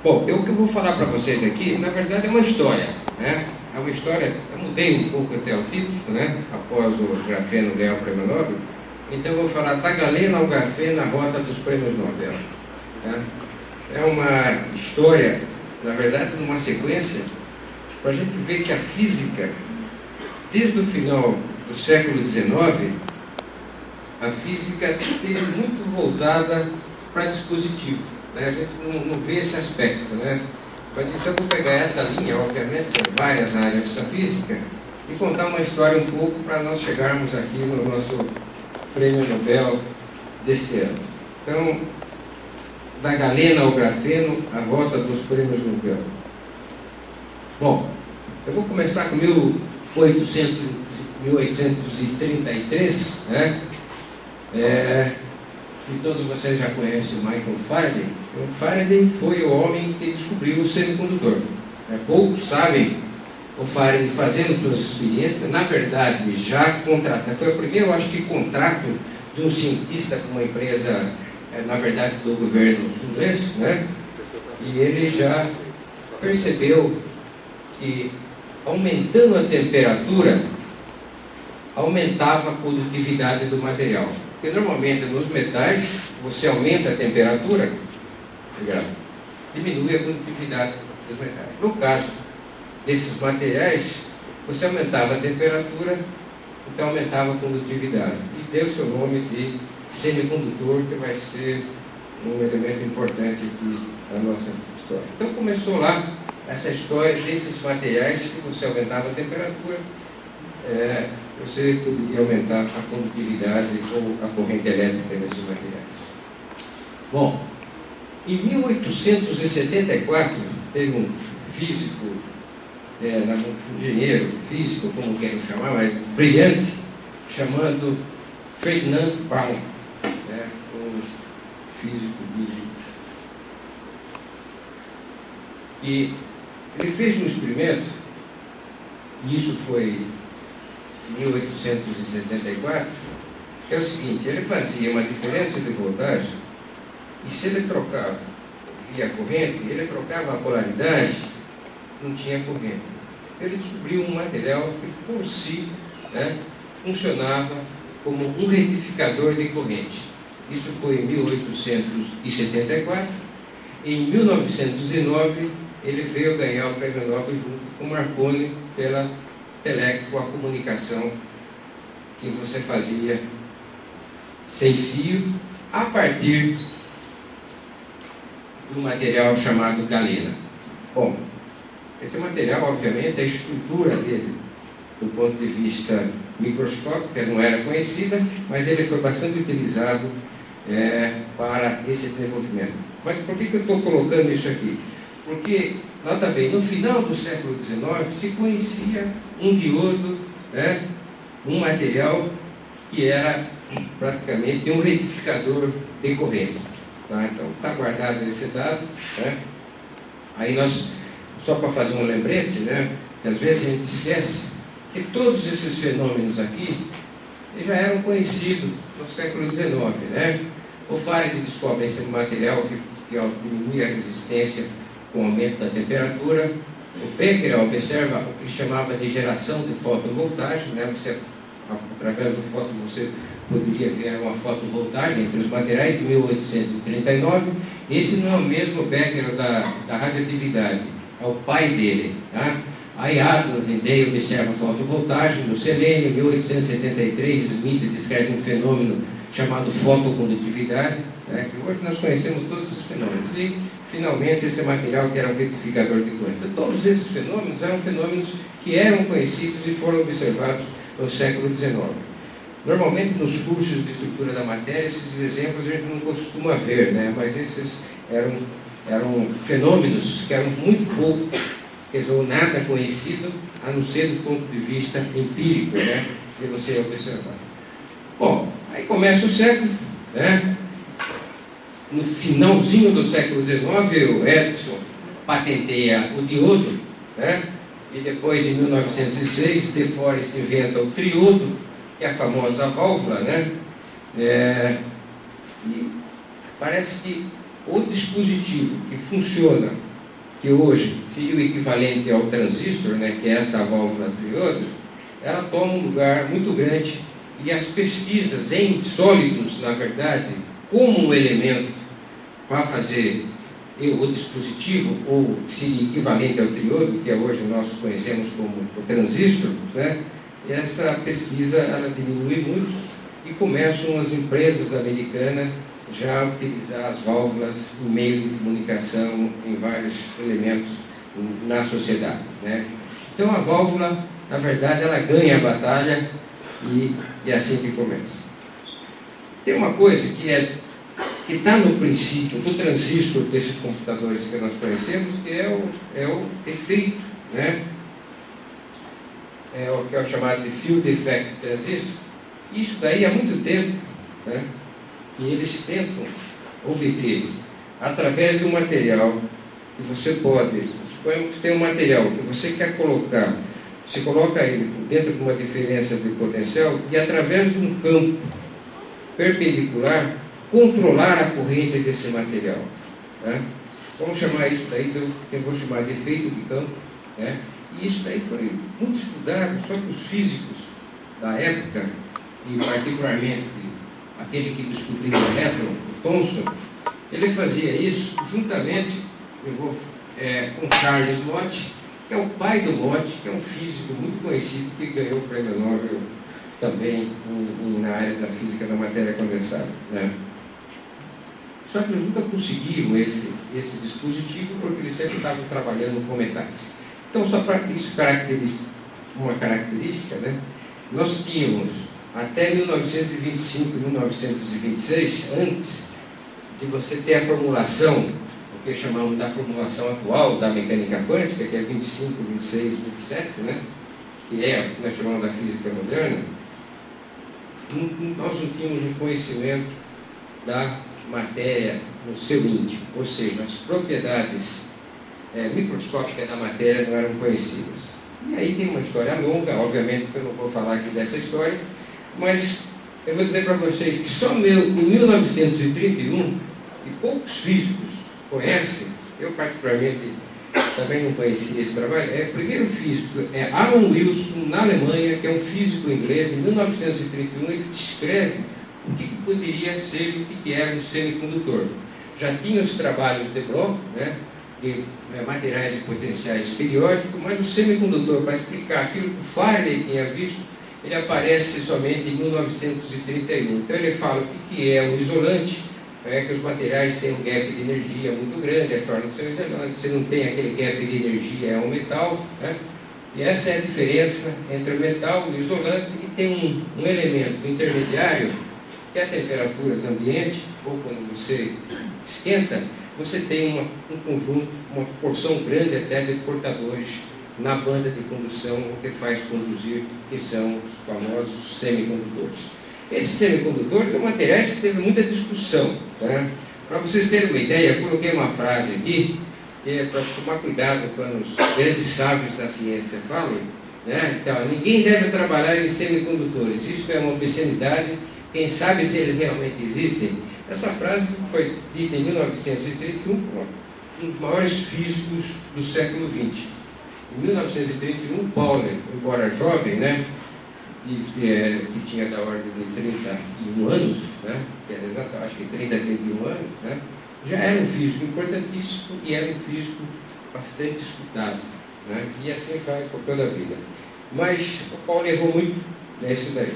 Bom, o que eu vou falar para vocês aqui, na verdade, é uma história, né? É uma história, eu mudei um pouco até o título, né? Após o grafeno ganhar o prêmio Nobel. Então eu vou falar da galena ao grafeno, a rota dos prêmios Nobel. Tá? É uma história, na verdade, numa sequência, para a gente ver que a física, desde o final do século XIX, a física esteve muito voltada para dispositivo. Né? A gente não vê esse aspecto, né? Mas então eu vou pegar essa linha, obviamente, de várias áreas da física, e contar uma história um pouco para nós chegarmos aqui no nosso prêmio Nobel deste ano. Então, da galena ao grafeno, a rota dos prêmios Nobel. Bom, eu vou começar com 1833, né? E todos vocês já conhecem o Michael Faraday. O Faraday foi o homem que descobriu o semicondutor. Poucos sabem o Faraday fazendo suas experiências, na verdade, já contratado. Foi o primeiro, eu acho que, contrato de um cientista com uma empresa, na verdade, do governo inglês, né? E ele já percebeu que, aumentando a temperatura, aumentava a condutividade do material. Porque normalmente nos metais, você aumenta a temperatura, diminui a condutividade dos metais. No caso desses materiais, você aumentava a temperatura, então aumentava a condutividade. E deu seu nome de semicondutor, que vai ser um elemento importante aqui na nossa história. Então começou lá essa história desses materiais que você aumentava a temperatura, você poderia aumentar a condutividade ou a corrente elétrica desses materiais. Bom, em 1874, teve um físico, um engenheiro físico, como queiram chamar, mas brilhante, chamado Ferdinand Braun, um físico bíblico. E ele fez um experimento, e isso foi em 1874, que é o seguinte: ele fazia uma diferença de voltagem, e se ele trocava via corrente, ele trocava a polaridade, não tinha corrente. Ele descobriu um material que, por si, funcionava como um retificador de corrente. Isso foi em 1874. Em 1909, ele veio ganhar o prêmio Nobel junto com Marconi pela telégrafo, a comunicação que você fazia sem fio a partir do material chamado galena. Bom, esse material, obviamente, a estrutura dele, do ponto de vista microscópico, não era conhecida, mas ele foi bastante utilizado para esse desenvolvimento. Mas por que eu estou colocando isso aqui? Porque, nota bem, no final do século XIX se conhecia um diodo, um material que era praticamente um retificador de corrente. Tá? Então, está guardado esse dado. Aí nós, só para fazer um lembrete, que às vezes a gente esquece que todos esses fenômenos aqui já eram conhecidos no século XIX. O Faraday descobre esse material que diminui a resistência com o aumento da temperatura. O Becquerel observa o que chamava de geração de fotovoltagem, você, através do fóton, você poderia ver uma fotovoltagem entre os materiais, em 1839. Esse não é o mesmo Becquerel da radioatividade, é o pai dele. Aí Adams e Day observa a fotovoltagem do selênio. Em 1873, Smith descreve um fenômeno chamado fotocondutividade, que hoje nós conhecemos todos esses fenômenos. E, finalmente, esse material que era um retificador de corrente. Todos esses fenômenos eram fenômenos que eram conhecidos e foram observados no século XIX. Normalmente, nos cursos de estrutura da matéria, esses exemplos a gente não costuma ver, mas esses eram fenômenos que eram muito pouco, ou nada conhecido, a não ser do ponto de vista empírico, de você observar. Bom, aí começa o século, no finalzinho do século XIX, o Edison patenteia o diodo, e depois, em 1906, De Forest inventa o triodo, que é a famosa válvula, e parece que o dispositivo que funciona que hoje seria o equivalente ao transistor, né, que é essa válvula triodo, ela toma um lugar muito grande, e as pesquisas em sólidos, na verdade, como um elemento para fazer o dispositivo, ou seria equivalente ao triodo, que hoje nós conhecemos como o transistor, né, essa pesquisa ela diminui muito e começam as empresas americanas já a utilizar as válvulas em meio de comunicação em vários elementos na sociedade, né? Então a válvula, na verdade, ela ganha a batalha e é assim que começa. Tem uma coisa que está no princípio do transistor desses computadores que nós conhecemos, que é o efeito, né? É o que é chamado de field effect transistor. Isso daí há muito tempo, né, que eles tentam obter através de um material que você pode, suponhamos que tem um material que você quer colocar, você coloca ele dentro de uma diferença de potencial e através de um campo perpendicular controlar a corrente desse material, né? Vamos chamar isso daí, que eu vou chamar de efeito de campo, né? E isso daí foi muito estudado, só que os físicos da época, e particularmente aquele que descobriu o elétron, o Thomson, ele fazia isso juntamente com Charles Mott, que é o pai do Mott, que é um físico muito conhecido, que ganhou o prêmio Nobel também na área da física da matéria condensada, né? Só que eles nunca conseguiram esse dispositivo, porque eles sempre estavam trabalhando com metais. Então, só para isso uma característica, né? Nós tínhamos até 1925, 1926, antes de você ter a formulação, o que chamamos da formulação atual da mecânica quântica, que é 25, 26, 27, né? Que é o que nós chamamos da física moderna, nós não tínhamos um conhecimento da matéria no seu íntimo, ou seja, as propriedades microscópicas da matéria não eram conhecidas. E aí tem uma história longa, obviamente que eu não vou falar aqui dessa história, mas eu vou dizer para vocês que só em 1931, e poucos físicos conhecem, eu particularmente também não conhecia esse trabalho, o primeiro físico é Alan Wilson, na Alemanha, que é um físico inglês, em 1931 ele descreve o que poderia ser, o que era um semicondutor. Já tinha os trabalhos de Bloch, né, de materiais e potenciais periódicos, mas o semicondutor, para explicar aquilo que o Faraday tinha visto, ele aparece somente em 1931. Então ele fala o que é um isolante, que os materiais têm um gap de energia muito grande, torna-se um isolante. Se não tem aquele gap de energia, é um metal, né? E essa é a diferença entre o metal e o isolante, e tem um elemento intermediário, que é a temperatura ambiente, ou quando você esquenta, você tem um conjunto, uma porção grande até de portadores na banda de condução, o que faz conduzir, que são os famosos semicondutores. Esses semicondutores são materiais que teve muita discussão, tá? Para vocês terem uma ideia, eu coloquei uma frase aqui, que é para tomar cuidado quando os grandes sábios da ciência falam, né? Então, ninguém deve trabalhar em semicondutores, isso é uma obscenidade, quem sabe se eles realmente existem. Essa frase foi dita em 1931 por um dos maiores físicos do século XX. Em 1931, Pauler, embora jovem, né, que tinha da ordem de 31 anos, né, que era exato, acho que 30 a 31 anos, né, já era um físico importantíssimo e era um físico bastante estudado, né, e assim vai por toda a vida. Mas o Pauler errou muito nesse daí.